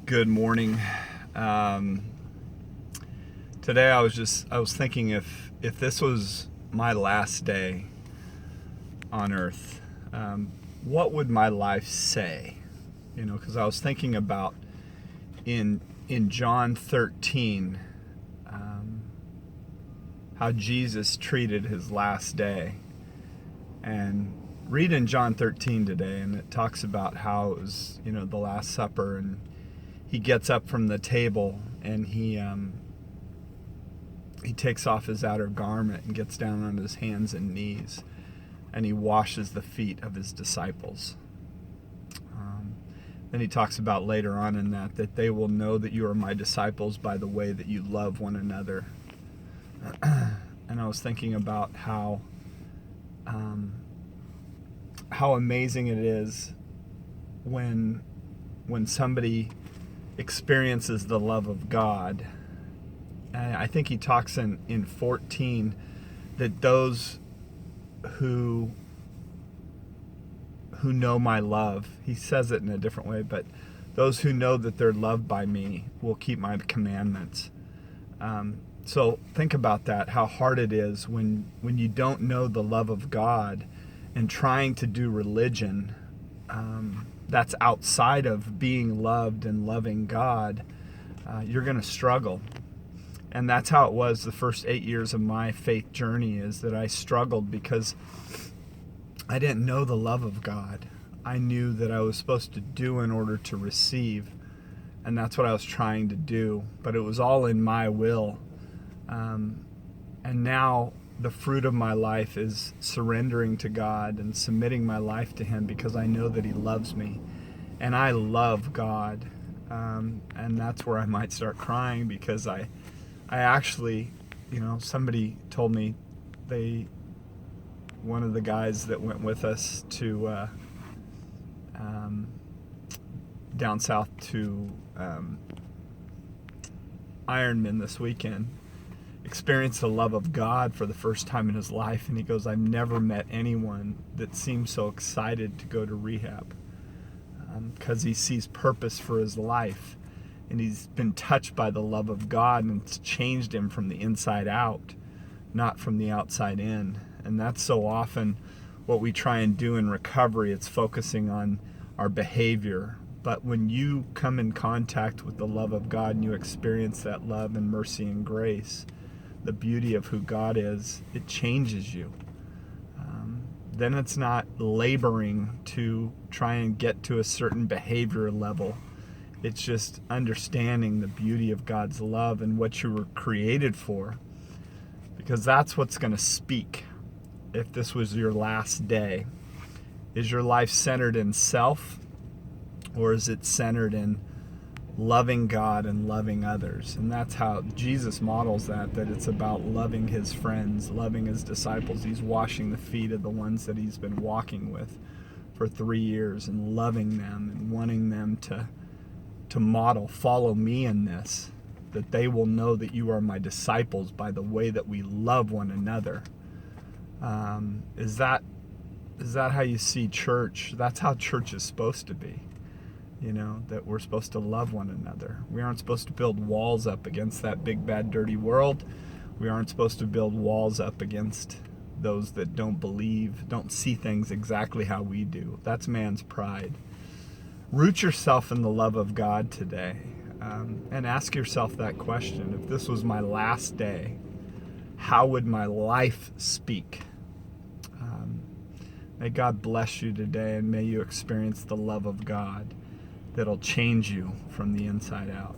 Good morning. Um, Today I was thinking if this was my last day on earth, what would my life say? Because I was thinking about in John 13, how Jesus treated his last day. And read in John 13 today, and it talks about how it was, the Last Supper, and he gets up from the table and he takes off his outer garment and gets down on his hands and knees, and he washes the feet of his disciples. Then he talks about later on in that they will know that you are my disciples by the way that you love one another. And I was thinking about how amazing it is when somebody experiences the love of God. And I think he talks in 14 that those who know my love, he says it in a different way, but those who know that they're loved by me will keep my commandments. So think about that, how hard it is when you don't know the love of God and trying to do religion that's outside of being loved and loving God. You're going to struggle. And that's how it was the first 8 years of my faith journey, is that I struggled because I didn't know the love of God. I knew that I was supposed to do in order to receive, and that's what I was trying to do, but it was all in my will. And now the fruit of my life is surrendering to God and submitting my life to Him, because I know that He loves me, and I love God. And that's where I might start crying, because I actually, somebody told me one of the guys that went with us to down south to Ironman this weekend experienced the love of God for the first time in his life, and he goes, I've never met anyone that seems so excited to go to rehab, because he sees purpose for his life, and he's been touched by the love of God, and it's changed him from the inside out, not from the outside in. And that's so often what we try and do in recovery. It's focusing on our behavior. But when you come in contact with the love of God and you experience that love and mercy and grace, the beauty of who God is, it changes you. Then it's not laboring to try and get to a certain behavior level. It's just understanding the beauty of God's love and what you were created for. Because that's what's going to speak if this was your last day. Is your life centered in self, or is it centered in loving God and loving others? And that's how Jesus models that it's about loving his friends, loving his disciples. He's washing the feet of the ones that he's been walking with for 3 years, and loving them and wanting them to model, follow me in this, that they will know that you are my disciples by the way that we love one another. Is that how you see church? That's how church is supposed to be. That we're supposed to love one another. We aren't supposed to build walls up against that big, bad, dirty world. We aren't supposed to build walls up against those that don't believe, don't see things exactly how we do. That's man's pride. Root yourself in the love of God today, and ask yourself that question. If this was my last day, how would my life speak? May God bless you today, and may you experience the love of God that'll change you from the inside out.